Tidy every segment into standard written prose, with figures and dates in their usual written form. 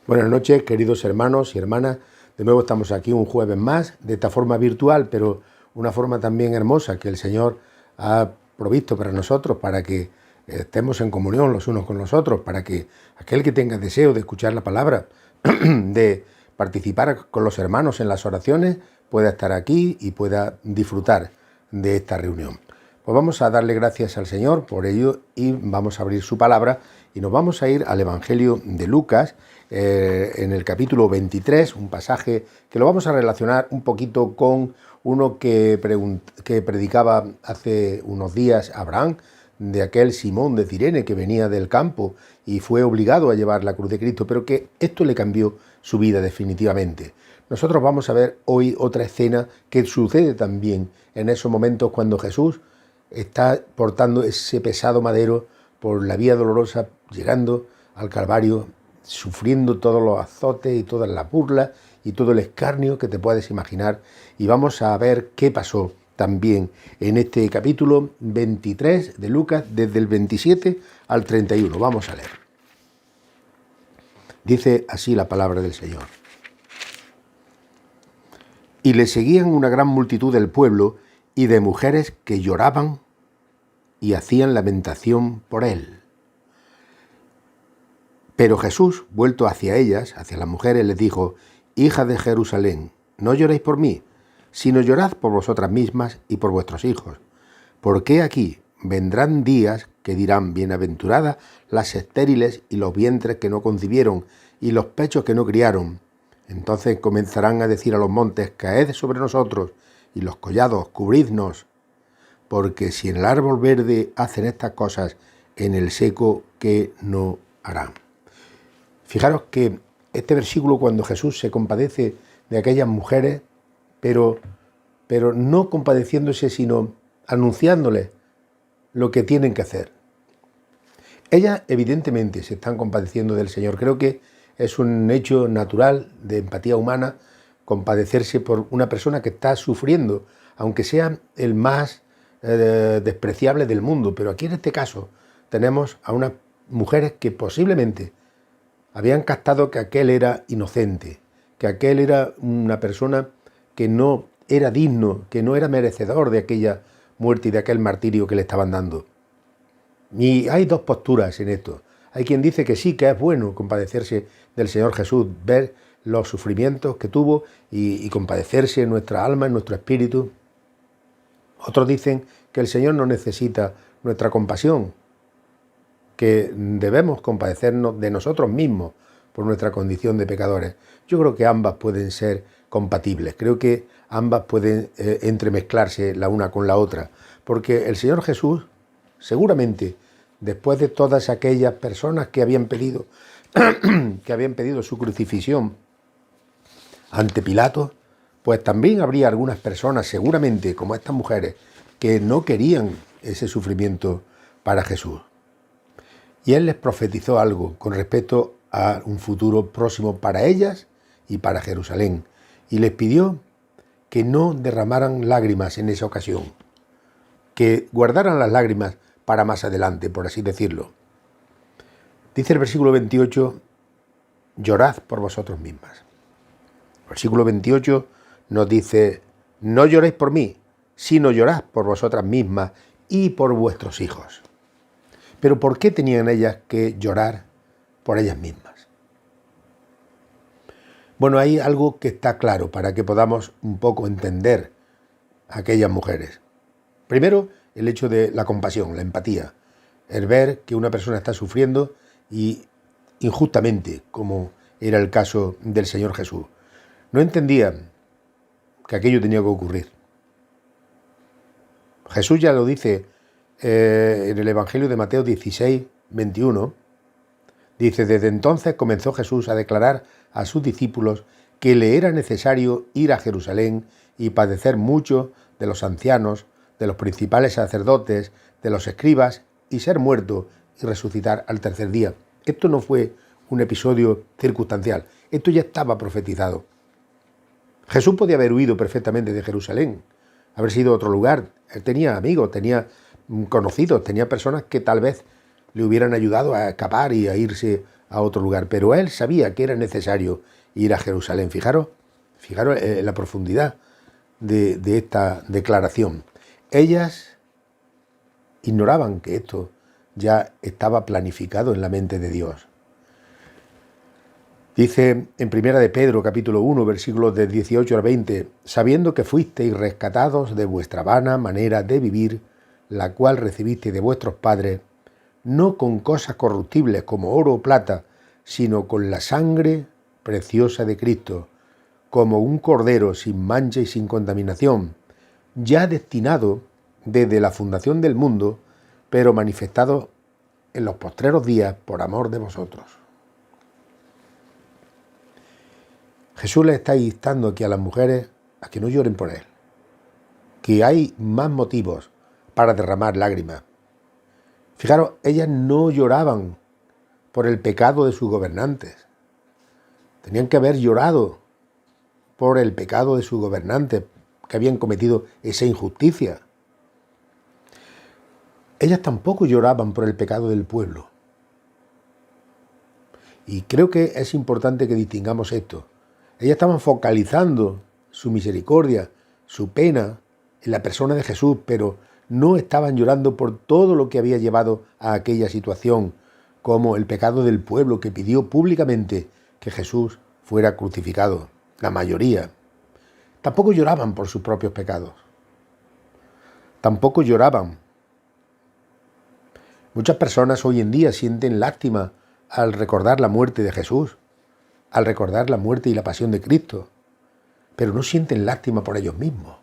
Buenas noches, queridos hermanos y hermanas. De nuevo estamos aquí un jueves más, de esta forma virtual, pero una forma también hermosa que el Señor ha provisto para nosotros, para que estemos en comunión los unos con los otros, para que aquel que tenga deseo de escuchar la palabra, de participar con los hermanos en las oraciones, pueda estar aquí y pueda disfrutar de esta reunión. Pues vamos a darle gracias al Señor por ello y vamos a abrir su palabra y nos vamos a ir al Evangelio de Lucas, en el capítulo 23, un pasaje que lo vamos a relacionar un poquito con uno que predicaba hace unos días Abraham, de aquel Simón de Cirene que venía del campo y fue obligado a llevar la cruz de Cristo, pero que esto le cambió su vida definitivamente. Nosotros vamos a ver hoy otra escena que sucede también en esos momentos cuando Jesús está portando ese pesado madero por la vía dolorosa, llegando al Calvario, sufriendo todos los azotes y todas las burlas y todo el escarnio que te puedes imaginar. Y vamos a ver qué pasó también en este capítulo 23 de Lucas, desde el 27 al 31. Vamos a leer. Dice así la palabra del Señor. Y le seguían una gran multitud del pueblo y de mujeres que lloraban y hacían lamentación por él. Pero Jesús, vuelto hacia ellas, hacia las mujeres, les dijo: Hijas de Jerusalén, no lloréis por mí, sino llorad por vosotras mismas y por vuestros hijos. Porque aquí vendrán días que dirán: bienaventuradas las estériles y los vientres que no concibieron y los pechos que no criaron. Entonces comenzarán a decir a los montes: caed sobre nosotros, y los collados: cubridnos. Porque si en el árbol verde hacen estas cosas, en el seco, ¿qué no harán? Fijaros que este versículo, cuando Jesús se compadece de aquellas mujeres, pero no compadeciéndose, sino anunciándoles lo que tienen que hacer. Ellas evidentemente se están compadeciendo del Señor. Creo que es un hecho natural de empatía humana compadecerse por una persona que está sufriendo, aunque sea el más despreciable del mundo. Pero aquí en este caso tenemos a unas mujeres que posiblemente habían captado que aquel era inocente, que aquel era una persona que no era digno, que no era merecedor de aquella muerte y de aquel martirio que le estaban dando. Y hay dos posturas en esto. Hay quien dice que sí, que es bueno compadecerse del Señor Jesús, ver los sufrimientos que tuvo y compadecerse en nuestra alma, en nuestro espíritu. Otros dicen que el Señor no necesita nuestra compasión, que debemos compadecernos de nosotros mismos por nuestra condición de pecadores. Yo creo que ambas pueden ser compatibles, creo que ambas pueden entremezclarse la una con la otra, porque el Señor Jesús, seguramente, después de todas aquellas personas que habían pedido su crucifixión ante Pilato, pues también habría algunas personas, seguramente, como estas mujeres, que no querían ese sufrimiento para Jesús. Y él les profetizó algo con respecto a un futuro próximo para ellas y para Jerusalén. Y les pidió que no derramaran lágrimas en esa ocasión, que guardaran las lágrimas para más adelante, por así decirlo. Dice el versículo 28, llorad por vosotros mismas. El versículo 28 nos dice: no lloréis por mí, sino llorad por vosotras mismas y por vuestros hijos. Pero ¿por qué tenían ellas que llorar por ellas mismas? Bueno, hay algo que está claro para que podamos un poco entender a aquellas mujeres. Primero, el hecho de la compasión, la empatía, el ver que una persona está sufriendo y injustamente, como era el caso del Señor Jesús. No entendían que aquello tenía que ocurrir. Jesús ya lo dice en el Evangelio de Mateo 16, 21, dice: desde entonces comenzó Jesús a declarar a sus discípulos que le era necesario ir a Jerusalén y padecer mucho de los ancianos, de los principales sacerdotes, de los escribas, y ser muerto y resucitar al tercer día. Esto no fue un episodio circunstancial, esto ya estaba profetizado. Jesús podía haber huido perfectamente de Jerusalén, haber sido a otro lugar. Él tenía amigos, tenía conocidos, tenía personas que tal vez le hubieran ayudado a escapar y a irse a otro lugar, pero él sabía que era necesario ir a Jerusalén. Fijaros la profundidad de esta declaración. Ellas ignoraban que esto ya estaba planificado en la mente de Dios. Dice en Primera de Pedro, capítulo 1, versículos del 18 al 20, sabiendo que fuisteis rescatados de vuestra vana manera de vivir, la cual recibisteis de vuestros padres, no con cosas corruptibles como oro o plata, sino con la sangre preciosa de Cristo, como un cordero sin mancha y sin contaminación, ya destinado desde la fundación del mundo, pero manifestado en los postreros días por amor de vosotros. Jesús le está instando aquí a las mujeres a que no lloren por él, que hay más motivos para derramar lágrimas. Fijaros, ellas no lloraban por el pecado de sus gobernantes. Tenían que haber llorado por el pecado de sus gobernantes, que habían cometido esa injusticia. Ellas tampoco lloraban por el pecado del pueblo. Y creo que es importante que distingamos esto. Ellas estaban focalizando su misericordia, su pena en la persona de Jesús, pero no estaban llorando por todo lo que había llevado a aquella situación, como el pecado del pueblo que pidió públicamente que Jesús fuera crucificado. La mayoría. Tampoco lloraban por sus propios pecados. Tampoco lloraban. Muchas personas hoy en día sienten lástima al recordar la muerte de Jesús, al recordar la muerte y la pasión de Cristo, pero no sienten lástima por ellos mismos.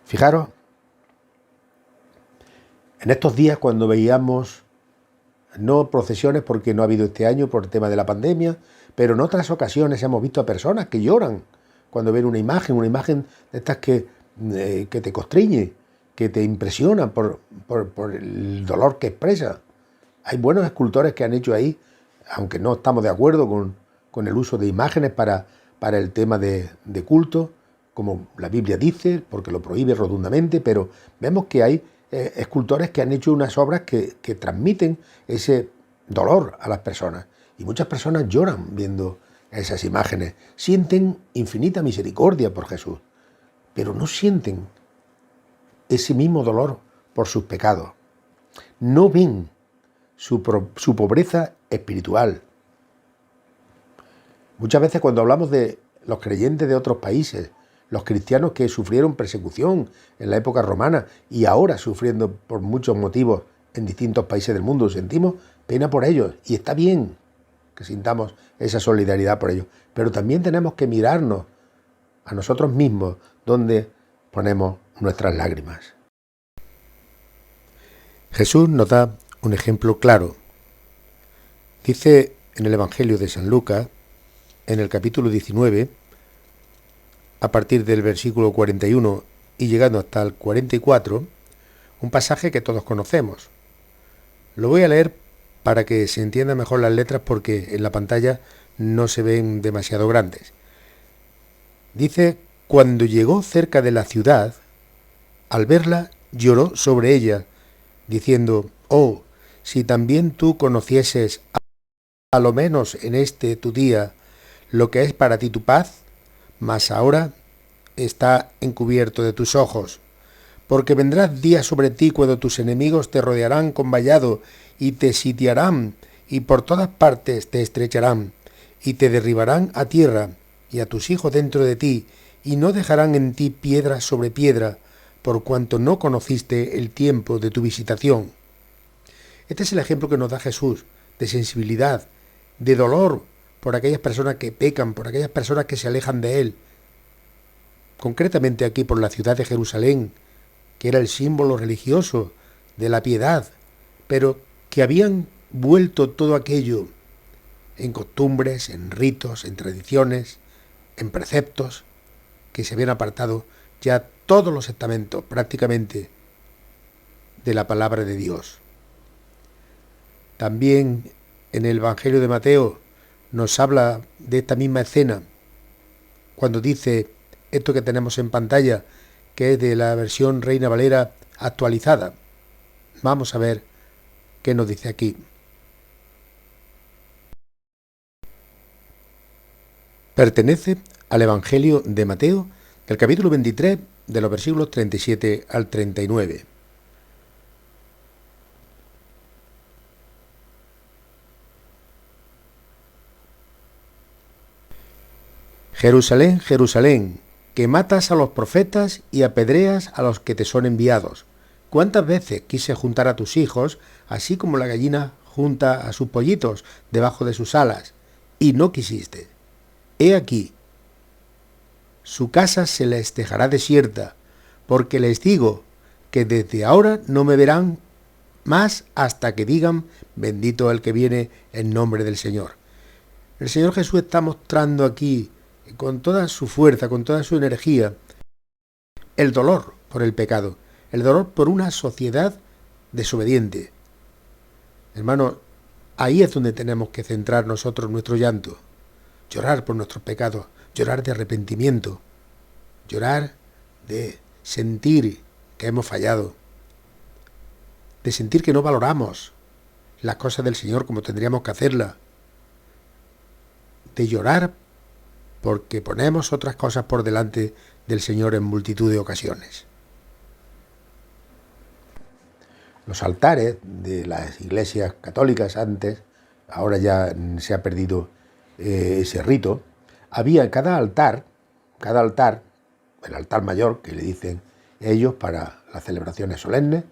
Fijaros, en estos días cuando veíamos, no procesiones porque no ha habido este año por el tema de la pandemia, pero en otras ocasiones hemos visto a personas que lloran cuando ven una imagen de estas que te constriñe, que te impresiona por el dolor que expresa. Hay buenos escultores que han hecho ahí, aunque no estamos de acuerdo con el uso de imágenes para el tema de culto, como la Biblia dice, porque lo prohíbe rotundamente, pero vemos que hay escultores que han hecho unas obras que transmiten ese dolor a las personas. Y muchas personas lloran viendo esas imágenes, sienten infinita misericordia por Jesús, pero no sienten ese mismo dolor por sus pecados. No ven su pobreza espiritual. Muchas veces cuando hablamos de los creyentes de otros países, los cristianos que sufrieron persecución en la época romana y ahora sufriendo por muchos motivos en distintos países del mundo, sentimos pena por ellos y está bien que sintamos esa solidaridad por ellos, pero también tenemos que mirarnos a nosotros mismos donde ponemos nuestras lágrimas. Jesús nos da un ejemplo claro. Dice en el Evangelio de San Lucas, en el capítulo 19, a partir del versículo 41 y llegando hasta el 44, un pasaje que todos conocemos. Lo voy a leer para que se entiendan mejor las letras porque en la pantalla no se ven demasiado grandes. Dice, cuando llegó cerca de la ciudad, al verla lloró sobre ella, diciendo, oh, si también tú conocieses a lo menos en este tu día lo que es para ti tu paz, mas ahora está encubierto de tus ojos. Porque vendrá día sobre ti cuando tus enemigos te rodearán con vallado y te sitiarán y por todas partes te estrecharán y te derribarán a tierra y a tus hijos dentro de ti y no dejarán en ti piedra sobre piedra por cuanto no conociste el tiempo de tu visitación. Este es el ejemplo que nos da Jesús de sensibilidad, de dolor por aquellas personas que pecan, por aquellas personas que se alejan de Él. Concretamente aquí por la ciudad de Jerusalén, que era el símbolo religioso de la piedad, pero que habían vuelto todo aquello en costumbres, en ritos, en tradiciones, en preceptos, que se habían apartado ya todos los estamentos prácticamente de la palabra de Dios. También en el Evangelio de Mateo nos habla de esta misma escena, cuando dice esto que tenemos en pantalla, que es de la versión Reina Valera actualizada. Vamos a ver qué nos dice aquí. Pertenece al Evangelio de Mateo, del capítulo 23, de los versículos 37 al 39. Jerusalén, Jerusalén, que matas a los profetas y apedreas a los que te son enviados. ¿Cuántas veces quise juntar a tus hijos, así como la gallina junta a sus pollitos debajo de sus alas, y no quisiste? He aquí, su casa se les dejará desierta, porque les digo que desde ahora no me verán más hasta que digan, bendito el que viene en nombre del Señor. El Señor Jesús está mostrando aquí, con toda su fuerza, con toda su energía, el dolor por el pecado, el dolor por una sociedad desobediente. Hermano, ahí es donde tenemos que centrar nosotros nuestro llanto, llorar por nuestros pecados, llorar de arrepentimiento, llorar de sentir que hemos fallado, de sentir que no valoramos las cosas del Señor como tendríamos que hacerlas, de llorar porque ponemos otras cosas por delante del Señor en multitud de ocasiones. Los altares de las iglesias católicas antes, ahora ya se ha perdido ese rito, había en cada altar, el altar mayor que le dicen ellos para las celebraciones solemnes,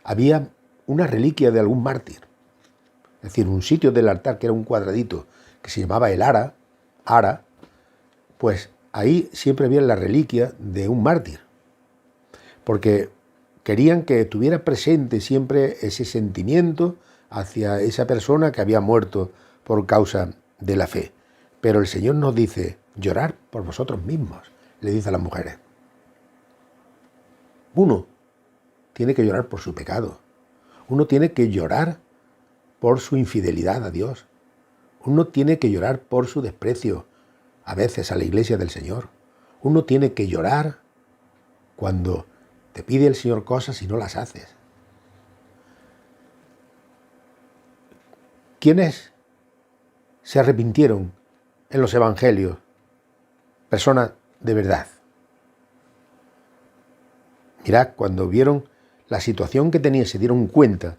había una reliquia de algún mártir. Es decir, un sitio del altar que era un cuadradito que se llamaba el ara, pues ahí siempre había la reliquia de un mártir, porque querían que tuviera presente siempre ese sentimiento hacia esa persona que había muerto por causa de la fe. Pero el Señor nos dice, llorar por vosotros mismos, le dice a las mujeres. Uno tiene que llorar por su pecado, uno tiene que llorar por su infidelidad a Dios, uno tiene que llorar por su desprecio, a veces a la iglesia del Señor. Uno tiene que llorar cuando te pide el Señor cosas y no las haces. ¿Quiénes se arrepintieron en los evangelios? Personas de verdad. Mirad, cuando vieron la situación que tenía, se dieron cuenta,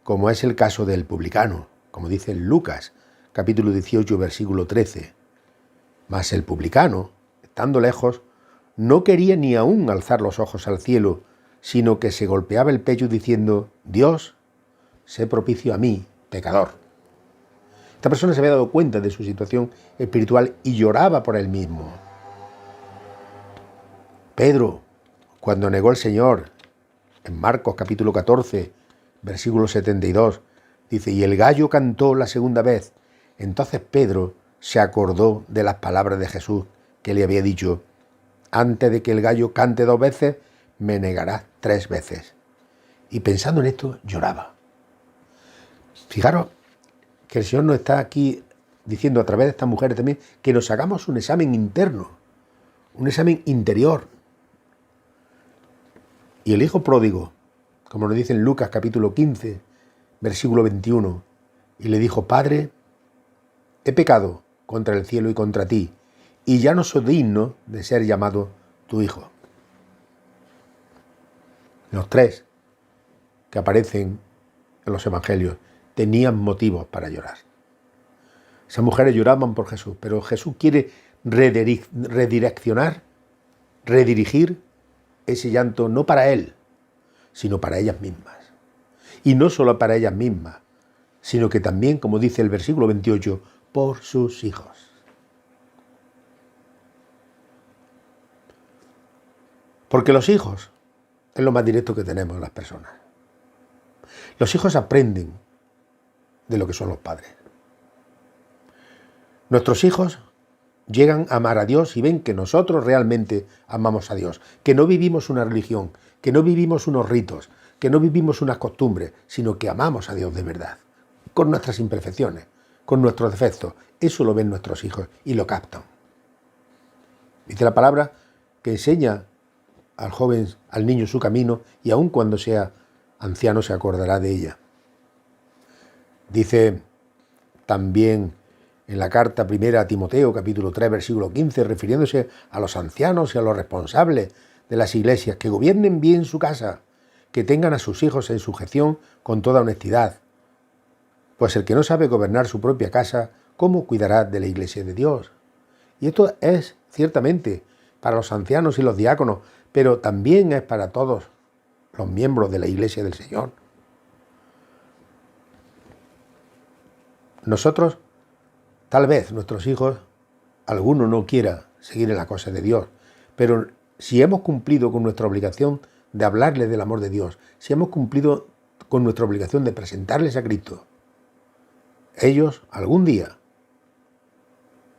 como es el caso del publicano, como dice Lucas, capítulo 18, versículo 13. Mas el publicano, estando lejos, no quería ni aún alzar los ojos al cielo, sino que se golpeaba el pecho diciendo, Dios, sé propicio a mí, pecador. Esta persona se había dado cuenta de su situación espiritual y lloraba por él mismo. Pedro, cuando negó al Señor, en Marcos capítulo 14, versículo 72, dice, y el gallo cantó la segunda vez. Entonces Pedro se acordó de las palabras de Jesús que le había dicho, antes de que el gallo cante 2 veces, me negarás 3 veces. Y pensando en esto, lloraba. Fijaros que el Señor nos está aquí diciendo a través de estas mujeres también que nos hagamos un examen interno, un examen interior. Y el hijo pródigo, como nos dice en Lucas capítulo 15, versículo 21, y le dijo, Padre, he pecado contra el cielo y contra ti, y ya no soy digno de ser llamado tu hijo. Los 3 que aparecen en los evangelios tenían motivos para llorar. Esas mujeres lloraban por Jesús, pero Jesús quiere redirigir ese llanto no para él, sino para ellas mismas. Y no solo para ellas mismas, sino que también, como dice el versículo 28, por sus hijos. Porque los hijos es lo más directo que tenemos las personas. Los hijos aprenden de lo que son los padres. Nuestros hijos llegan a amar a Dios y ven que nosotros realmente amamos a Dios, que no vivimos una religión, que no vivimos unos ritos, que no vivimos unas costumbres, sino que amamos a Dios de verdad, con nuestras imperfecciones, con nuestros defectos. Eso lo ven nuestros hijos y lo captan. Dice la palabra que enseña al joven, al niño su camino, y aun cuando sea anciano se acordará de ella. Dice también en la carta primera a Timoteo, capítulo 3, versículo 15, refiriéndose a los ancianos y a los responsables de las iglesias, que gobiernen bien su casa, que tengan a sus hijos en sujeción con toda honestidad. Pues el que no sabe gobernar su propia casa, ¿cómo cuidará de la iglesia de Dios? Y esto es, ciertamente, para los ancianos y los diáconos, pero también es para todos los miembros de la iglesia del Señor. Nosotros, tal vez nuestros hijos, alguno no quiera seguir en la cosa de Dios, pero si hemos cumplido con nuestra obligación de hablarles del amor de Dios, si hemos cumplido con nuestra obligación de presentarles a Cristo, ellos algún día,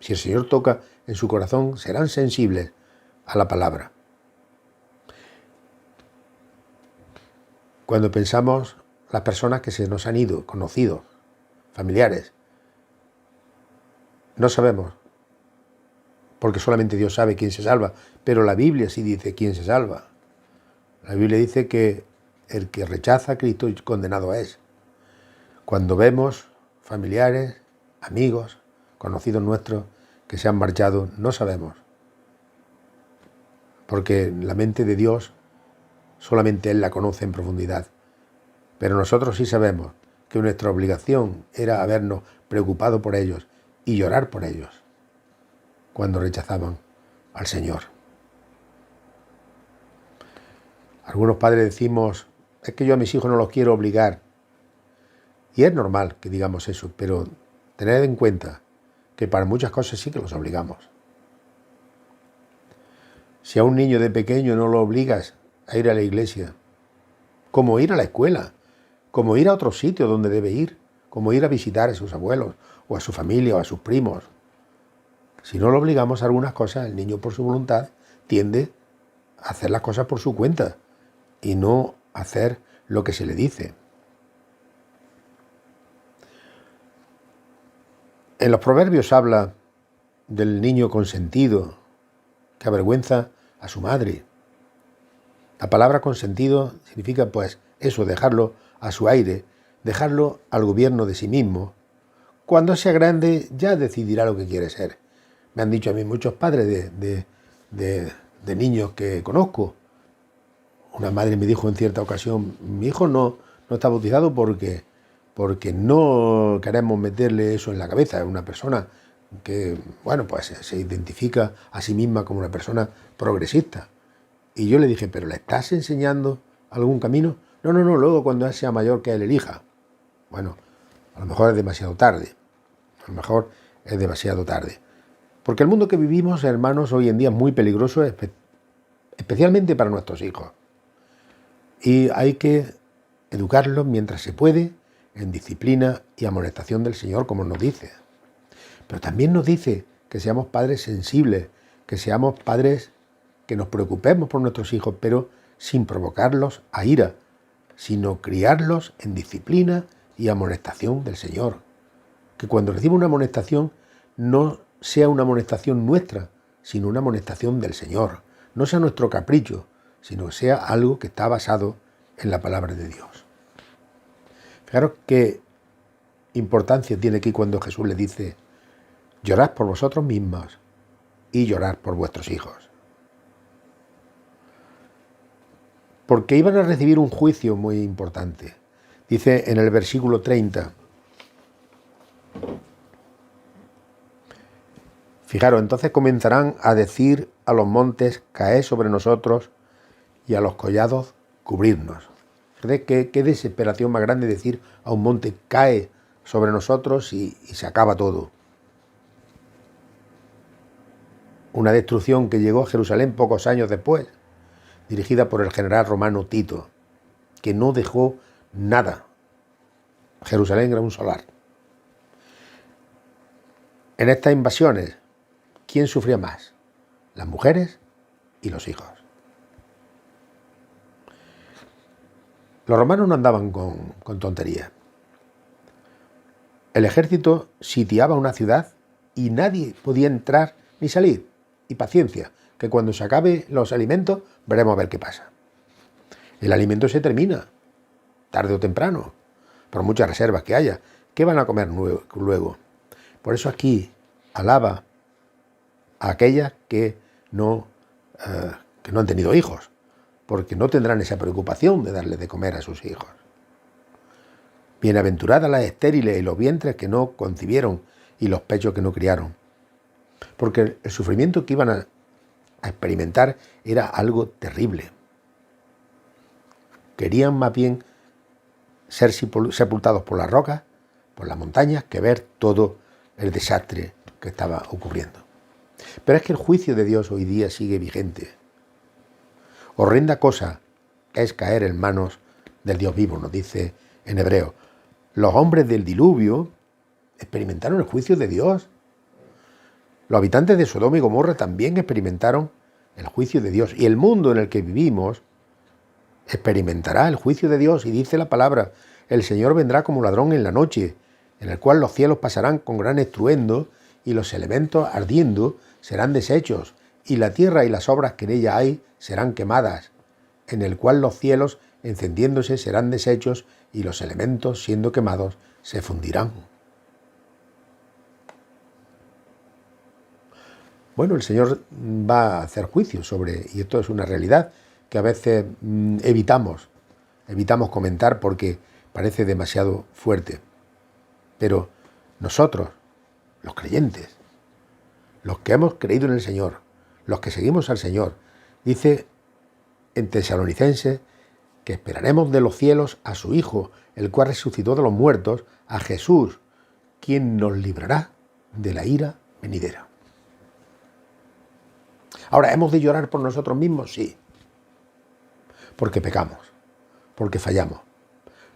si el Señor toca en su corazón, serán sensibles a la palabra. Cuando pensamos las personas que se nos han ido, conocidos, familiares, no sabemos, porque solamente Dios sabe quién se salva, pero la Biblia sí dice quién se salva. La Biblia dice que el que rechaza a Cristo condenado es. Cuando vemos familiares, amigos, conocidos nuestros que se han marchado, no sabemos, porque la mente de Dios solamente Él la conoce en profundidad. Pero nosotros sí sabemos que nuestra obligación era habernos preocupado por ellos y llorar por ellos cuando rechazaban al Señor. Algunos padres decimos, es que yo a mis hijos no los quiero obligar. Y es normal que digamos eso, pero tened en cuenta que para muchas cosas sí que los obligamos. Si a un niño de pequeño no lo obligas a ir a la iglesia, como ir a la escuela, como ir a otro sitio donde debe ir, como ir a visitar a sus abuelos, o a su familia, o a sus primos. Si no lo obligamos a algunas cosas, el niño por su voluntad tiende a hacer las cosas por su cuenta y no hacer lo que se le dice. En los proverbios habla del niño consentido que avergüenza a su madre. La palabra consentido significa pues eso, dejarlo a su aire, dejarlo al gobierno de sí mismo. Cuando sea grande ya decidirá lo que quiere ser. Me han dicho a mí muchos padres de niños que conozco. Una madre me dijo en cierta ocasión, mi hijo no está bautizado porque no queremos meterle eso en la cabeza. Es una persona que, bueno, pues se identifica a sí misma como una persona progresista. Y yo le dije, ¿pero le estás enseñando algún camino? No, luego cuando él sea mayor que él elija. Bueno, a lo mejor es demasiado tarde. Porque el mundo que vivimos, hermanos, hoy en día es muy peligroso, especialmente para nuestros hijos. Y hay que educarlos mientras se puede, en disciplina y amonestación del Señor, como nos dice. Pero también nos dice que seamos padres sensibles, que seamos padres que nos preocupemos por nuestros hijos, pero sin provocarlos a ira, sino criarlos en disciplina y amonestación del Señor. Que cuando reciba una amonestación no sea una amonestación nuestra, sino una amonestación del Señor. No sea nuestro capricho, sino que sea algo que está basado en la palabra de Dios. Fijaros qué importancia tiene aquí cuando Jesús le dice, llorad por vosotros mismos y llorad por vuestros hijos. Porque iban a recibir un juicio muy importante. Dice en el versículo 30. Fijaros, entonces comenzarán a decir a los montes, caed sobre nosotros, y a los collados, cubrirnos. ¿Qué desesperación más grande decir a un monte, cae sobre nosotros y se acaba todo? Una destrucción que llegó a Jerusalén pocos años después, dirigida por el general romano Tito, que no dejó nada. Jerusalén era un solar. En estas invasiones, ¿quién sufría más? Las mujeres y los hijos. Los romanos no andaban con tonterías. El ejército sitiaba una ciudad y nadie podía entrar ni salir. Y paciencia, que cuando se acabe los alimentos, veremos a ver qué pasa. El alimento se termina, tarde o temprano, por muchas reservas que haya. ¿Qué van a comer luego? Por eso aquí alaba a aquellas que no han tenido hijos, porque no tendrán esa preocupación de darle de comer a sus hijos. Bienaventuradas las estériles y los vientres que no concibieron y los pechos que no criaron, porque el sufrimiento que iban a experimentar era algo terrible. Querían más bien ser sepultados por las rocas, por las montañas, que ver todo el desastre que estaba ocurriendo. Pero es que el juicio de Dios hoy día sigue vigente. Horrenda cosa es caer en manos del Dios vivo, nos dice en Hebreo. Los hombres del diluvio experimentaron el juicio de Dios. Los habitantes de Sodoma y Gomorra también experimentaron el juicio de Dios. Y el mundo en el que vivimos experimentará el juicio de Dios. Y dice la palabra, el Señor vendrá como ladrón en la noche, en el cual los cielos pasarán con gran estruendo y los elementos ardiendo serán deshechos, y la tierra y las obras que en ella hay serán quemadas, en el cual los cielos encendiéndose serán deshechos y los elementos siendo quemados se fundirán. Bueno, el Señor va a hacer juicio sobre, y esto es una realidad que a veces evitamos comentar porque parece demasiado fuerte. Pero nosotros, los creyentes, los que hemos creído en el Señor, los que seguimos al Señor, dice en Tesalonicenses que esperaremos de los cielos a su Hijo, el cual resucitó de los muertos, a Jesús, quien nos librará de la ira venidera. Ahora, ¿hemos de llorar por nosotros mismos? Sí. Porque pecamos, porque fallamos,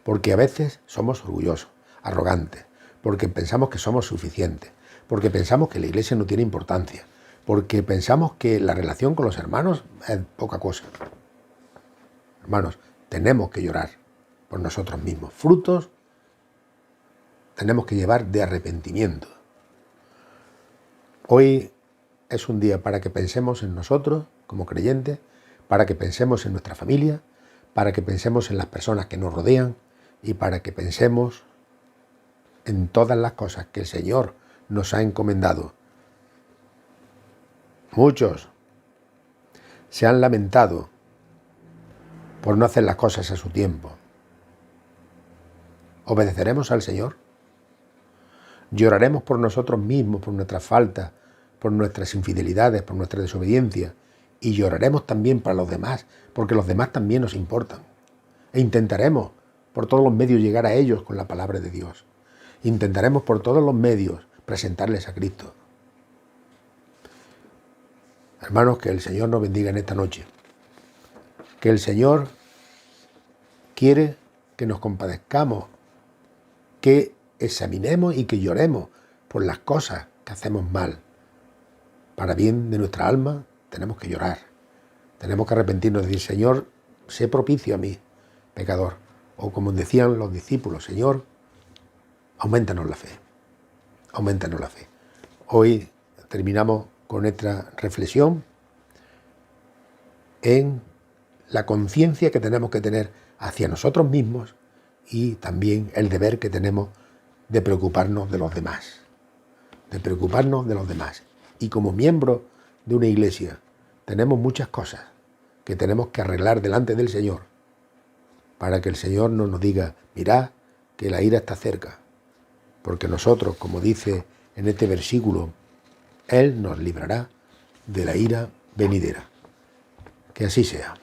porque a veces somos orgullosos, arrogantes, porque pensamos que somos suficientes, porque pensamos que la iglesia no tiene importancia, porque pensamos que la relación con los hermanos es poca cosa. Hermanos, tenemos que llorar por nosotros mismos. Frutos tenemos que llevar de arrepentimiento. Hoy es un día para que pensemos en nosotros como creyentes, para que pensemos en nuestra familia, para que pensemos en las personas que nos rodean y para que pensemos en todas las cosas que el Señor nos ha encomendado. Muchos se han lamentado por no hacer las cosas a su tiempo. ¿Obedeceremos al Señor? ¿Lloraremos por nosotros mismos, por nuestras faltas, por nuestras infidelidades, por nuestra desobediencia? Y lloraremos también para los demás, porque los demás también nos importan. E intentaremos por todos los medios llegar a ellos con la palabra de Dios. Intentaremos por todos los medios presentarles a Cristo. Hermanos, que el Señor nos bendiga en esta noche. Que el Señor quiere que nos compadezcamos, que examinemos y que lloremos por las cosas que hacemos mal. Para bien de nuestra alma tenemos que llorar. Tenemos que arrepentirnos y decir, Señor, sé propicio a mí, pecador. O como decían los discípulos, Señor, aumentanos la fe. Aumentanos la fe. Hoy terminamos con nuestra reflexión en la conciencia que tenemos que tener hacia nosotros mismos y también el deber que tenemos de preocuparnos de los demás. De preocuparnos de los demás. Y como miembros de una iglesia tenemos muchas cosas que tenemos que arreglar delante del Señor para que el Señor no nos diga, mirad que la ira está cerca. Porque nosotros, como dice en este versículo, Él nos librará de la ira venidera. Que así sea.